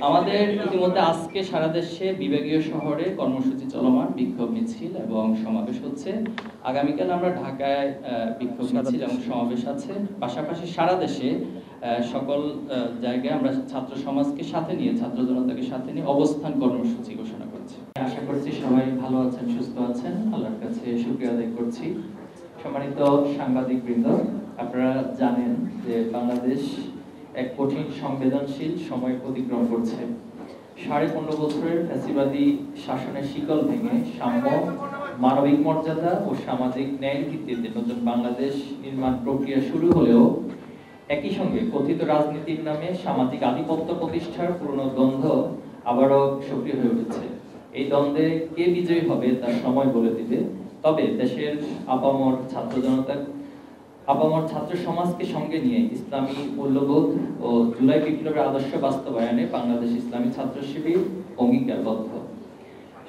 আমাদের ইতিমধ্যে আজকে সারা দেশে বিভাগীয় শহরে কর্মসূচি চলমান, বিক্ষোভ মিছিল এবং সমাবেশ হচ্ছে। আগামীকাল আমরা ঢাকায় বিক্ষোভ মিছিল এবং সমাবেশ আছে। পাশাপাশি সারা দেশে সকল জায়গায় আমরা ছাত্র সমাজকে সাথে নিয়ে, ছাত্র জনতাকে সাথে নিয়ে অবস্থান কর্মসূচি ঘোষণা করছি। আশা করছি সবাই ভালো আছেন, সুস্থ আছেন। আল্লাহর কাছে শুকরিয়া আদায় করছি। সম্মানিত সাংবাদিকবৃন্দ, আপনারা জানেন যে বাংলাদেশ এক কঠিন সংবেদনশীল সময় অতিক্রম করছে। 15.5 বছরের ফ্যাসিবাদী শাসনের শিকল ভেঙে সাম্য, মানবিক মর্যাদা ও সামাজিক ন্যায়ের ভিত্তিতে নতুন বাংলাদেশ নির্মাণ প্রক্রিয়া শুরু হলেও একই সঙ্গে কথিত রাজনীতির নামে সামাজিক আধিপত্য প্রতিষ্ঠার পুরনো দ্বন্দ্ব আবারও সক্রিয় হয়ে উঠেছে। এই দ্বন্দ্বে কে বিজয়ী হবে তার সময় বলে দিবে। তবে দেশের আপামর ছাত্র সমাজকে সঙ্গে নিয়ে ইসলামী মূল্যবোধ ও জুলাই বিপ্লবের আদর্শ বাস্তবায়নে বাংলাদেশ ইসলামী ছাত্র শিবির অঙ্গীকারবদ্ধ।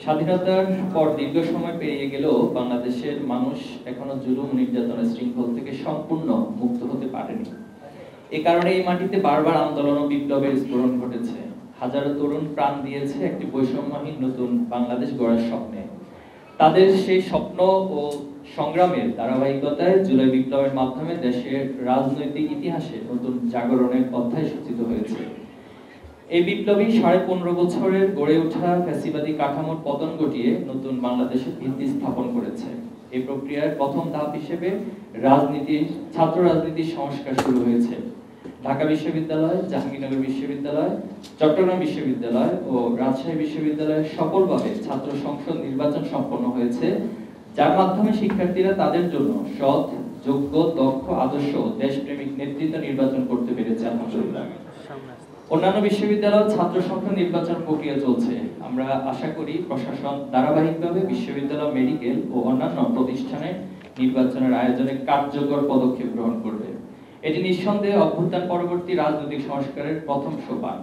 স্বাধীনতার পর দীর্ঘ সময় পেরিয়ে গেলেও বাংলাদেশের মানুষ এখনো জুলুম নির্যাতনের শৃঙ্খল থেকে সম্পূর্ণ মুক্ত হতে পারেনি। এ কারণে এই মাটিতে বারবার আন্দোলন ও বিপ্লবের স্ফোরণ ঘটেছে। হাজারো তরুণ প্রাণ দিয়েছে একটি বৈষম্যহীন নতুন বাংলাদেশ গড়ার স্বপ্নে। তাদের সেই স্বপ্ন ও সংগ্রামের ধারাবাহিকতায় জুলাই বিপ্লবের মাধ্যমে দেশের রাজনৈতিক ইতিহাসে নতুন জাগরণের অধ্যায় সূচিত হয়েছে। এই বিপ্লবী 15.5 বছরের গড়ে ওঠা ফ্যাসিবাদী কাঠামোর পতন ঘটিয়ে নতুন বাংলাদেশের ভিত্তি স্থাপন করেছে। এই প্রক্রিয়ার প্রথম ধাপ হিসেবে ছাত্র রাজনীতির সংস্কার শুরু হয়েছে। ঢাকা বিশ্ববিদ্যালয়, জাহাঙ্গীরনগর বিশ্ববিদ্যালয়, চট্টগ্রাম বিশ্ববিদ্যালয় ও রাজশাহী বিশ্ববিদ্যালয়ের সফলভাবে ছাত্র সংসদ নির্বাচন সম্পন্ন হয়েছে, যার মাধ্যমে শিক্ষার্থীরা তাদের জন্য সৎ, যোগ্য, দক্ষ, আদর্শ ও দেশপ্রেমিক নেতৃত্ব নির্বাচন করতে পেরেছে। আলহামদুলিল্লাহ। অন্যান্য বিশ্ববিদ্যালয় ছাত্র সংসদ নির্বাচন প্রক্রিয়া চলছে। আমরা আশা করি প্রশাসন ধারাবাহিকভাবে বিশ্ববিদ্যালয়, মেডিকেল ও অন্যান্য প্রতিষ্ঠানে নির্বাচনের আয়োজনে কার্যকর পদক্ষেপ গ্রহণ করবে। এটি নিঃসন্দেহে অভ্যুত্থান পরবর্তী রাজনৈতিক সংস্কারের প্রথম সোপান।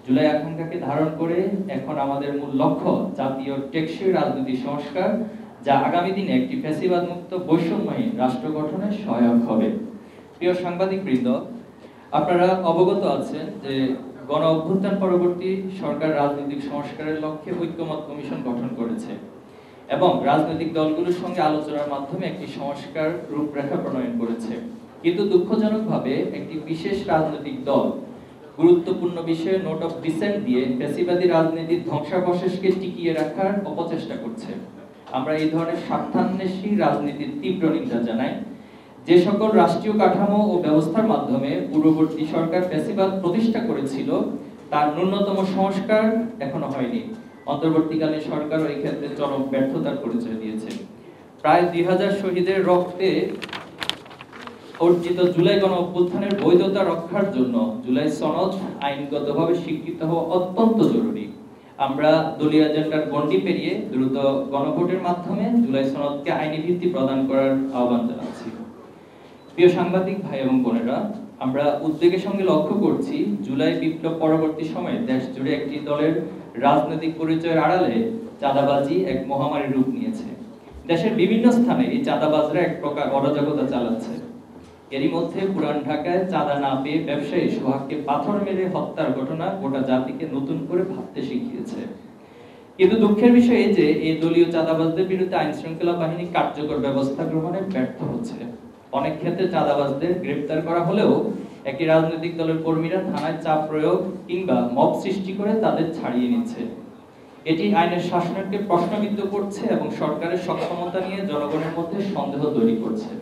জুলাই আকাঙ্ক্ষাকে ধারণ করে এখন আমাদের মূল লক্ষ্য জাতীয় টেকসই রাজনৈতিক সংস্কার, যা আগামী দিনে একটি ফ্যাসিবাদ মুক্ত বৈষম্যহীন রাষ্ট্র গঠনে সহায়ক হবে। প্রিয় সাংবাদিকবৃন্দ, আপনারা অবগত আছেন যে গণ অভ্যুত্থান পরবর্তী সরকার রাজনৈতিক সংস্কারের লক্ষ্যে ঐক্যমত কমিশন গঠন করেছে এবং রাজনৈতিক দলগুলোর সঙ্গে আলোচনার মাধ্যমে একটি সংস্কার রূপরেখা প্রণয়ন করেছে। কিন্তু দুঃখজনকভাবে একটি বিশেষ রাজনৈতিক দল গুরুত্বপূর্ণ বিষয়ে নোট অফ ডিসেন্ট দিয়ে ফ্যাসিবাদী রাজনীতির ধ্বংসাবশেষকে টিকিয়ে রাখার অপচেষ্টা করছে। আমরা এই ধরনের স্বার্থান্বেষী রাজনীতির তীব্র নিন্দা জানাই। যে সকল রাষ্ট্রীয় কাঠামো ও ব্যবস্থার মাধ্যমে পূর্ববর্তী সরকার ফ্যাসিবাদ প্রতিষ্ঠা করেছিল, তার ন্যূনতম সংস্কার এখনো হয়নি। অন্তর্বর্তীকালীন সরকারও এই ক্ষেত্রে চরম ব্যর্থতার পরিচয় দিয়েছে। প্রায় 2000 শহীদের রক্তে অর্জিত জুলাই গণ অভ্যুত্থানের বৈধতা রক্ষার জন্য জুলাই সনদ আইনগতভাবে স্বীকৃত হওয়া অত্যন্ত জরুরি। আমরা দলীয় এজেন্ডার গণ্ডি পেরিয়ে দ্রুত গণভোটের মাধ্যমে জুলাই সনদকে আইনি ভিত্তি প্রদান করার আহ্বান জানাচ্ছি। প্রিয় সাংবাদিক ভাই এবং বোনেরা, আমরা উদ্বেগের সঙ্গে লক্ষ্য করছি জুলাই বিপ্লব পরবর্তী সময়ে দেশ জুড়ে একটি দলের রাজনৈতিক পরিচয়ের আড়ালে চাঁদাবাজি এক মহামারীর রূপ নিয়েছে। দেশের বিভিন্ন স্থানে এই চাঁদাবাজরা এক প্রকার অরাজকতা চালাচ্ছে। এরই মধ্যে পুরান ঢাকায় চাঁদা না পেয়ে ব্যবসায়ী সোহাগকে পাথর মেরে হত্যার ঘটনা গোটা জাতিকে নতুন করে ভাবতে শিখিয়েছে। কিন্তু দুঃখের বিষয় এই যে এই দলীয় চাঁদাবাজদের বিরুদ্ধে আইন শৃঙ্খলা বাহিনী কার্যকর ব্যবস্থা গ্রহণে ব্যর্থ হচ্ছে। অনেক ক্ষেত্রে চাঁদাবাজদের গ্রেফতার করা হলেও একই রাজনৈতিক দলের কর্মীরা থানায় চাপ প্রয়োগ কিংবা মব সৃষ্টি করে তাদের ছাড়িয়ে নিচ্ছে। এটি আইনের শাসনকে প্রশ্নবিদ্ধ করছে এবং সরকারের সক্ষমতা নিয়ে জনগণের মধ্যে সন্দেহ তৈরি করছে।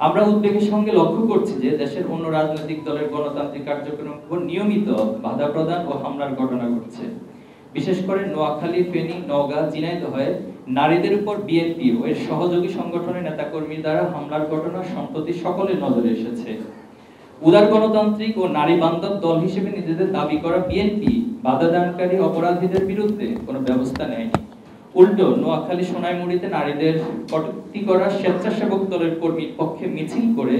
আমরা উদ্বেগের সঙ্গে লক্ষ্য করছি যে দেশের অন্য রাজনৈতিক দলের গণতান্ত্রিক কার্যক্রমের উপর নিয়মিত বাধা প্রদান ও হামলার ঘটনা ঘটছে। বিশেষ করে নোয়াখালী, ফেনী, নওগাঁ, ঝিনাইদহে নারীদের উপর বিএনপি ও এর সহযোগী সংগঠনের নেতাকর্মী দ্বারা হামলার ঘটনা সম্প্রতি সকলের নজরে এসেছে। উদার গণতান্ত্রিক ও নারী বান্ধব দল হিসেবে নিজেদের দাবি করা বিএনপি বাধা দানকারী অপরাধীদের বিরুদ্ধে কোনো ব্যবস্থা নেয়নি। উল্টো নোয়াখালী, সোনাইমুড়িতে নারীদের কটূক্তি করা স্বেচ্ছাসেবক দলের কর্মীর পক্ষে মিছিল করে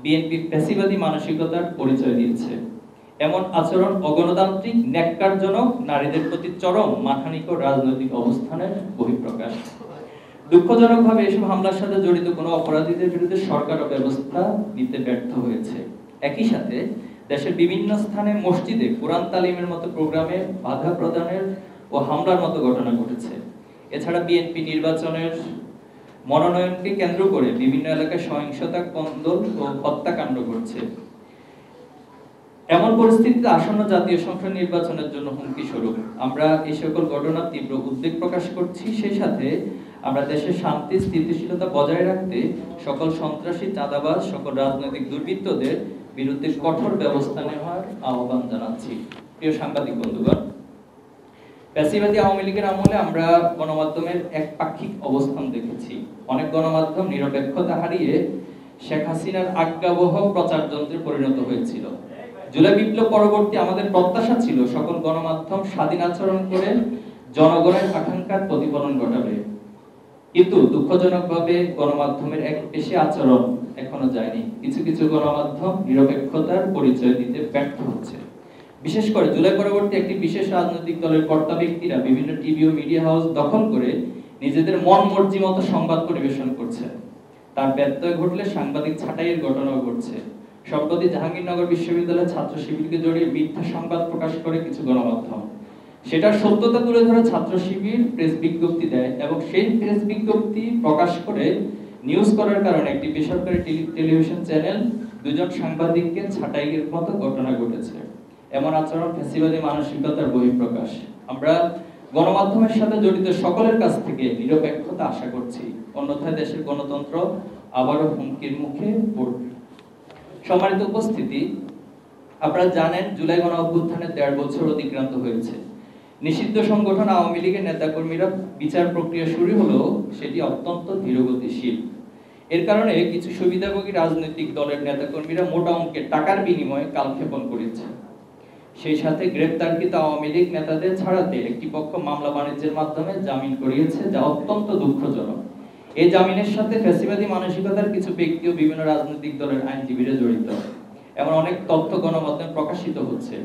বিএনপি ফ্যাসিবাদী মানসিকতার পরিচয় দিয়েছে। এমন আচরণ অগণতান্ত্রিক, ন্যাক্কারজনক, নারীদের প্রতি চরম মানহানিকর রাজনৈতিক অবস্থানের বহিঃপ্রকাশ। দুঃখজনকভাবে এসব হামলার সাথে জড়িত কোনো অপরাধীদের বিরুদ্ধে সরকার ব্যবস্থা নিতে ব্যর্থ হয়েছে। একই সাথে দেশের বিভিন্ন স্থানে মসজিদে কোরআন তালিমের মতো প্রোগ্রামে বাধা প্রদানের ও হামলার মতো ঘটনা ঘটেছে। এছাড়া বিএনপি নির্বাচনের মনোনয়নকে কেন্দ্র করে বিভিন্ন এলাকায় সহিংসতা, কোন্দল ও হত্যাকাণ্ড ঘটছে। এমন পরিস্থিতিতে আসন্ন জাতীয় সংসদ নির্বাচনের জন্য হুমকি স্বরূপ আমরা এই সকল ঘটনার তীব্র উদ্বেগ প্রকাশ করছি। সেই সাথে আমরা দেশের শান্তি স্থিতিশীলতা বজায় রাখতে সকল সন্ত্রাসী, চাঁদাবাজ, সকল রাজনৈতিক দুর্বৃত্তদের বিরুদ্ধে কঠোর ব্যবস্থা নেওয়ার আহ্বান জানাচ্ছি। প্রিয় সাংবাদিক বন্ধুগণ, ফ্যাসিবাদী আওয়ামী লীগের আমলে আমরা গণমাধ্যমের একপাক্ষিক অবস্থান দেখেছি। অনেক গণমাধ্যম নিরপেক্ষতা হারিয়ে শেখ হাসিনার আজ্ঞাবহ প্রচার যন্ত্রে পরিণত হয়েছিল। জুলাই বিপ্লব পরবর্তী আমাদের প্রত্যাশা ছিল সকল গণমাধ্যম স্বাধীন আচরণ করে জনগণের আকাঙ্ক্ষার প্রতিফলন ঘটাবে, কিন্তু দুঃখজনকভাবে গণমাধ্যমের এক পেশি আচরণ এখনো যায়নি। কিছু কিছু গণমাধ্যম নিরপেক্ষতার পরিচয় দিতে ব্যর্থ হচ্ছে। বিশেষ করে জুলাই পরবর্তী একটি বিশেষ রাজনৈতিক দলের কর্তা ব্যক্তিরা বিভিন্ন টিভি ও মিডিয়া হাউস দখল করে নিজেদের মন মর্জি মতো সংবাদ পরিবেশন করছে। তার ব্যত্যয় ঘটলে সাংবাদিক ছাঁটাইয়ের ঘটনাও ঘটছে। সম্প্রতি জাহাঙ্গীরনগর বিশ্ববিদ্যালয়ের ছাত্র শিবিরকে জড়িয়ে মিথ্যা সংবাদ প্রকাশ করে কিছু গণমাধ্যম, সেটার সত্যতা তুলে ধরে ছাত্র শিবির প্রেস বিজ্ঞপ্তি দেয় এবং সেই প্রেস বিজ্ঞপ্তি প্রকাশ করে নিউজ করার কারণে একটি বেসরকারি টেলিভিশন চ্যানেল দুজন সাংবাদিককে ছাঁটাইয়ের মতো ঘটনা ঘটেছে। এমন আচরণ ফ্যাসিবাদী মানসিকতার বহিঃপ্রকাশ। আমরা গণমাধ্যমের সাথে জড়িত সকলের কাছ থেকে নিরপেক্ষতা আশা করছি, অন্যথায় দেশের গণতন্ত্র আবারও হুমকির মুখে পড়বে। সম্মানিত উপস্থিতি, আপনারা জানেন জুলাই গণ অভ্যুত্থানের ১.৫ বছর অতিক্রান্ত হয়েছে। নিষিদ্ধ সংগঠন আওয়ামী লীগের নেতাকর্মীরা বিচার প্রক্রিয়া শুরু হলেও সেটি অত্যন্ত ধীরগতিশীল। এর কারণে কিছু সুবিধাভোগী রাজনৈতিক দলের নেতাকর্মীরা মোটা অঙ্কের টাকার বিনিময়ে কালক্ষেপণ করেছে। সেই সাথে গ্রেপ্তারকৃত আওয়ামী লীগ নেতাদের ছাড়াতে একটি পক্ষ মামলা বাণিজ্যের মাধ্যমে জামিন করিয়েছে, যা অত্যন্ত দুঃখজনক। এই জামিনের সাথে ফ্যাসিবাদী মানসিকতার কিছু ব্যক্তি ও বিভিন্ন রাজনৈতিক দলের আইনজীবীরা জড়িত। এমন অনেক তথ্য গণমাধ্যমে প্রকাশিত হচ্ছে।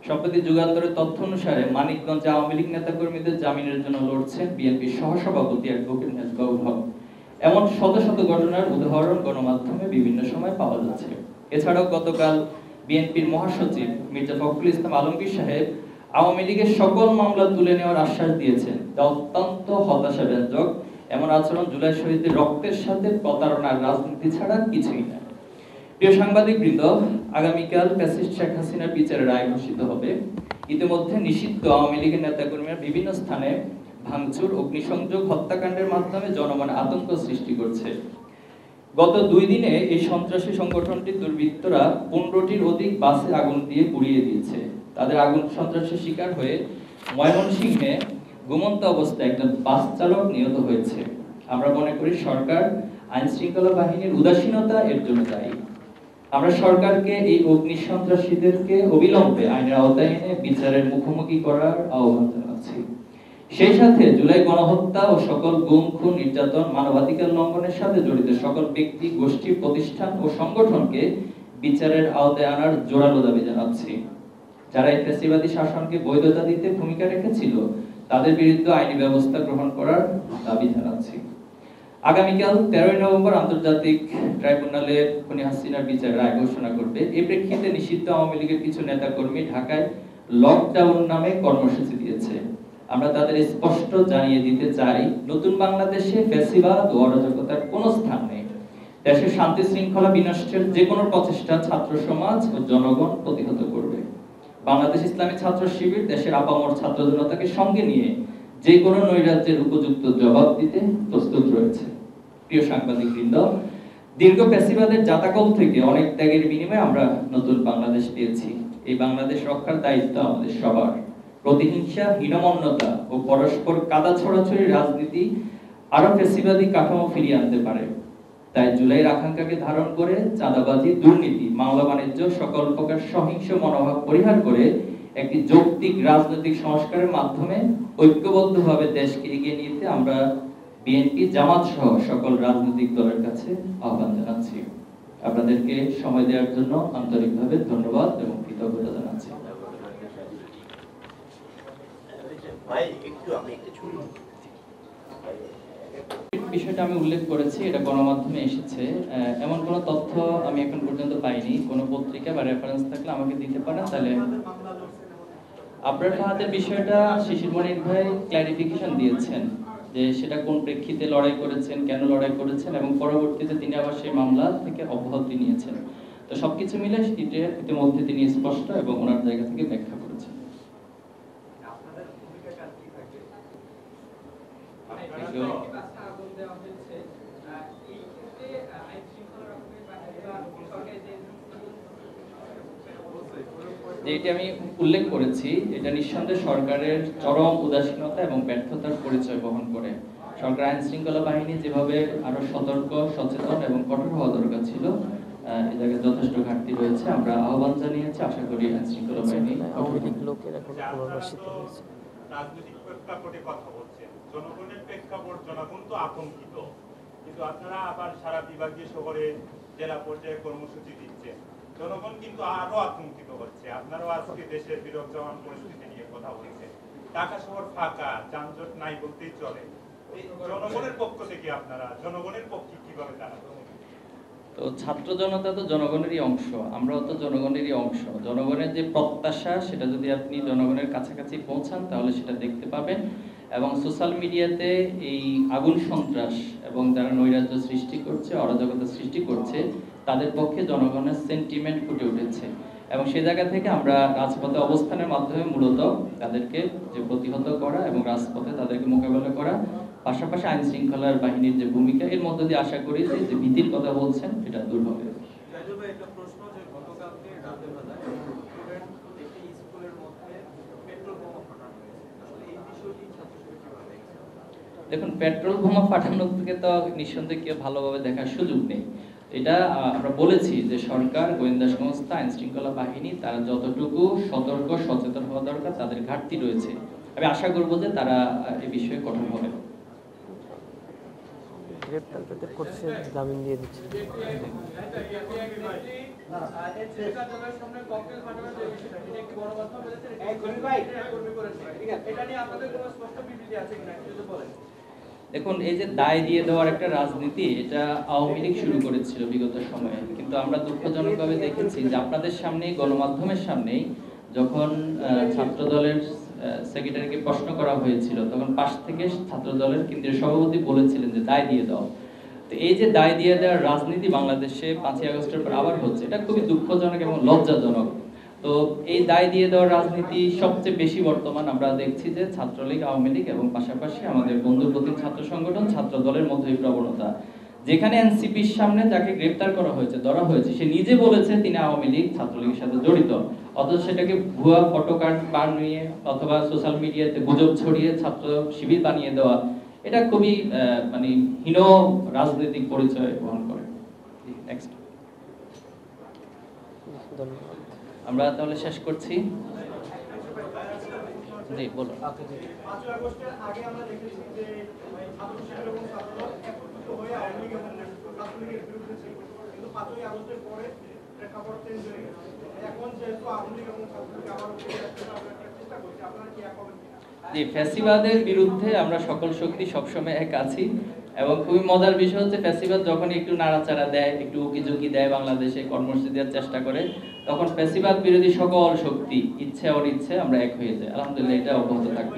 সম্প্রতি যুগান্তরের তথ্য অনুসারে মানিকগঞ্জে আওয়ামী লীগ নেতাকর্মীদের জামিনের জন্য লড়ছেন বিএনপির সহসভাপতি অ্যাডভোকেট মেজবাহুল হক। এমন শত শত ঘটনার উদাহরণ গণমাধ্যমে বিভিন্ন সময় পাওয়া যাচ্ছে। এছাড়াও গতকাল বিএনপির মহাসচিব মির্জা ফখরুল ইসলাম আলমগীর সাহেব আওয়ামী লীগের সকল মামলা তুলে নেওয়ার আশ্বাস দিয়েছেন, যা অত্যন্ত হতাশাব্যঞ্জক। এমন আচরণ জুলাই শহীদদের রক্তের সাথে প্রতারণার রাজনীতি ছাড়া কিছুই না। প্রিয় সাংবাদিকবৃন্দ, আগামীকাল ফ্যাসিস্ট শেখ হাসিনার বিচারের রায় ঘোষিত হবে। ইতিমধ্যে নিষিদ্ধ আওয়ামী লীগের নেতাকর্মীরা বিভিন্ন স্থানে ভাঙচুর, অগ্নিসংযোগ, হত্যাকাণ্ডের মাধ্যমে জনমনে আতঙ্ক সৃষ্টি করছে। গত 2 দিনে এই সন্ত্রাসী সংগঠনটির দুর্বৃত্তরা 15টির অধিক বাসে আগুন দিয়ে পুড়িয়ে দিয়েছে। তাদের আগুন সন্ত্রাসের শিকার হয়ে ময়মনসিংহে ঘুমন্ত অবস্থায় একজন বাস চালক নিহত হয়েছে। আমরা মনে করি সরকার, আইন শৃঙ্খলা বাহিনীর উদাসীনতা এর জন্য দায়ী। আমরা সরকারকে এই অগ্নি সন্ত্রাসীদেরকে অবিলম্বে আইনের আওতায় এনে বিচারের মুখোমুখি করার আহ্বান জানাচ্ছি। সেই সাথে জুলাই গণহত্যা ও সকল গুম, খুন, নির্যাতন, মানবাধিকার লঙ্ঘনের সাথে জড়িত সকল ব্যক্তি, গোষ্ঠী, প্রতিষ্ঠান ও সংগঠনকে বিচারের আওতায় আনার জোরালো দাবি জানাচ্ছি। যারা এই ফ্যাসিবাদী শাসনকে বৈধতা দিতে ভূমিকা রেখেছিল তাদের বিরুদ্ধে আইনি ব্যবস্থা গ্রহণ করার দাবি জানাচ্ছি। আগামীকাল 13 নভেম্বর আন্তর্জাতিক ট্রাইব্যুনালে খুনি হাসিনার বিচারের রায় ঘোষণা করবে। এই প্রেক্ষিতে নিষিদ্ধ আওয়ামী লীগের কিছু নেতাকর্মী ঢাকায় লকডাউন নামে কর্মসূচি দিয়েছে। আমরা তাদের স্পষ্ট জানিয়ে দিতে চাই, নতুন বাংলাদেশে ফ্যাসিবাদ ও অরাজকতার কোনো স্থান নেই। দেশের শান্তি শৃঙ্খলা বিনষ্টের যে কোনো প্রচেষ্টা ছাত্র সমাজ ও জনগণ প্রতিহত করবে। বাংলাদেশ ইসলামী ছাত্র শিবির দেশের আপামর ছাত্র জনতাকে সঙ্গে নিয়ে যে কোনো নৈরাজ্যের উপযুক্ত জবাব দিতে প্রস্তুত রয়েছে। প্রিয় সাংবাদিকবৃন্দ, দীর্ঘ ফ্যাসিবাদের জাতাকল থেকে অনেক ত্যাগের বিনিময়ে আমরা নতুন বাংলাদেশ পেয়েছি। এই বাংলাদেশ রক্ষার দায়িত্ব আমাদের সবার। প্রতিহিংসা, হীনমন্যতা ও পরস্পর কাদা ছড়াছড়ি রাজনীতি আরো ফ্যাসিবাদী কাঠামো ফিরিয়ে আনতে পারে। তাই জুলাইয়ের আকাঙ্ক্ষাকে ধারণ করে চাঁদাবাজি, দুর্নীতি, মামলা বাণিজ্য, সকল প্রকার সহিংস মনোভাব পরিহার করে একটি যৌক্তিক রাজনৈতিক সংস্কারের মাধ্যমে ঐক্যবদ্ধভাবে দেশকে এগিয়ে নিতে আমরা বিএনপি, জামাত সহ সকল রাজনৈতিক দলের কাছে আহ্বান জানাচ্ছি। আপনাদেরকে সময় দেওয়ার জন্য আন্তরিকভাবে ধন্যবাদ এবং কৃতজ্ঞতা জানাচ্ছি। ভাই একটু আমি একটা ছবি বিষয়টা আমি উল্লেখ করেছি, এটা গণমাধ্যমে এসেছে। এমন কোনো তথ্য আমি এখন পর্যন্ত পাইনি। কোনো পত্রিকা বা রেফারেন্স থাকলে আমাকে দিতে পারেন, তাহলে। আবরার ফাহাদের বিষয়টা শিশির মনির ভাই ক্ল্যারিফিকেশন দিয়েছেন যে সেটা কোন প্রেক্ষিতে লড়াই করেছেন, কেন লড়াই করেছেন, এবং পরবর্তীতে তিনি আবার সেই মামলা থেকে অব্যাহতি নিয়েছেন। তো সবকিছু মিলে ইতিমধ্যে তিনি স্পষ্ট এবং ওনার জায়গা থেকে ব্যাখ্যা করেছেন। যেটি আমি উল্লেখ করেছি, এটা নিঃসন্দেহে সরকারের চরম উদাসীনতা এবং ব্যর্থতার পরিচয় বহন করে। সরকার আইন শৃঙ্খলা বাহিনী যেভাবে আরো সতর্ক, সচেতন এবং কঠোর হওয়া দরকার ছিল, এই জায়গায় যথেষ্ট ঘাটতি রয়েছে। আমরা আহ্বান জানিয়েছি, আশা করি আইন শৃঙ্খলা বাহিনী রাজনৈতিক প্রেক্ষাপটে কথা বলছেন, জনগণের প্রেক্ষাপট, জনগণ তো আতঙ্কিত, কিন্তু আপনারা আবার সারা বিভাগীয় শহরে জেলা পর্যায়ে কর্মসূচি দিচ্ছেন, জনগণ কিন্তু আরো আতঙ্কিত হচ্ছে। আপনারাও আজকে দেশের বিরাজমান পরিস্থিতি নিয়ে কথা বলছেন, ঢাকা শহর ফাঁকা, যানজট নাই বলতেই চলে। জনগণের পক্ষ থেকে আপনারা জনগণের পক্ষে কিভাবে দাঁড়াবেন? তো ছাত্র জনতা তো জনগণেরই অংশ, আমরাও তো জনগণেরই অংশ। জনগণের যে প্রত্যাশা, সেটা যদি আপনি জনগণের কাছাকাছি পৌঁছান তাহলে সেটা দেখতে পাবেন। এবং সোশ্যাল মিডিয়াতে এই আগুন সন্ত্রাস এবং যারা নৈরাজ্য সৃষ্টি করছে, অরাজকতা সৃষ্টি করছে, তাদের পক্ষে জনগণের সেন্টিমেন্ট ফুটে উঠেছে। এবং সেই জায়গা থেকে আমরা রাজপথে অবস্থানের মাধ্যমে মূলত তাদেরকে যে প্রতিহত করা এবং রাজপথে তাদেরকে মোকাবেলা করা, পাশাপাশি আইন শৃঙ্খলার বাহিনীর যে ভূমিকা, এর মধ্য দিয়ে আশা করি যে ভীতির কথা বলছেন এটা দূর হবে। দেখুন, পেট্রোল বোমা ফাটানোর থেকে তো নিঃসন্দেহে কেউ ভালোভাবে দেখার সুযোগ নেই। এটা আমরা বলেছি যে সরকার, গোয়েন্দা সংস্থা, আইন শৃঙ্খলা বাহিনী তারা যতটুকু সতর্ক, সচেতন হওয়া দরকার, তাদের ঘাটতি রয়েছে। আমি আশা করব যে তারা এই বিষয়ে কঠোর হবে। গ্রেপ্তার করছে, জামিন দিয়ে দিচ্ছে। দেখুন, এই যে দায় দিয়ে দেওয়ার একটা রাজনীতি, এটা আওয়ামী লীগ শুরু করেছিল বিগত সময়ে। কিন্তু আমরা দুঃখজনকভাবে দেখেছি যে আপনাদের সামনেই, গণমাধ্যমের সামনেই, যখন ছাত্র দলের সেক্রেটারিকে প্রশ্ন করা হয়েছিল, তখন পাশ থেকে ছাত্র দলের কেন্দ্রীয় সভাপতি বলেছিলেন যে দায় দিয়ে দাও। তো এই যে দায় দিয়ে দেওয়ার রাজনীতি বাংলাদেশে 5ই আগস্টের পর আবার হচ্ছে, এটা খুবই দুঃখজনক এবং লজ্জাজনক। তো এই দায় দিয়ে দেওয়ার রাজনীতি সবচেয়ে বেশি বর্তমান আমরা দেখছি যে ছাত্রলীগ, আওয়ামী লীগ এবং পাশাপাশি আমাদের বন্ধুপ্রতিম ছাত্র সংগঠন, ছাত্র দলের মধ্যে এই প্রবণতা। যেখানে এনসিপির সামনে যাকে গ্রেফতার করা হয়েছে, ধরা হয়েছে, সে নিজে বলেছে তিনি আওয়ামী লীগ, ছাত্রলীগের সাথে জড়িত, অথচ সেটাকে ভুয়া ফটোকার্ড বানিয়ে অথবা সোশ্যাল মিডিয়াতে গুজব ছড়িয়ে ছাত্র শিবির বানিয়ে দেওয়া, এটা খুবই মানে হীন রাজনৈতিক পরিচয় বহন করে। নেক্সট, আমরা তাহলে শেষ করছি। জি বলুন। 5ই আগস্টের আগে আমরা দেখেছি যে ছাত্র শিবির এবং ছাত্রদল একত্রিত হয়ে আওয়ামী লীগ এবং ছাত্রলীগের বিরুদ্ধে ছিল, কিন্তু 5ই আগস্টের পরে প্রেক্ষাপট চেঞ্জ হয়ে গেছে। এখন যেহেতু আওয়ামী লীগ এবং ছাত্রলীগ আবার চেষ্টা করছে, আপনারা কি এক হবেন? জি, ফ্যাসিবাদের বিরুদ্ধে আমরা সকল শক্তি সবসময় এক আছি। এবং খুবই মজার বিষয় হচ্ছে, ফ্যাসিবাদ যখন একটু নাড়াচাড়া দেয়, একটু উকিঝুঁকি দেয়, বাংলাদেশে কর্মসূচি দেওয়ার চেষ্টা করে, তখন ফ্যাসিবাদ বিরোধী সকল শক্তি, ইচ্ছে অনিচ্ছে, আমরা এক হয়ে যাই। আলহামদুলিল্লাহ, এটা অব্যাহত থাকবে।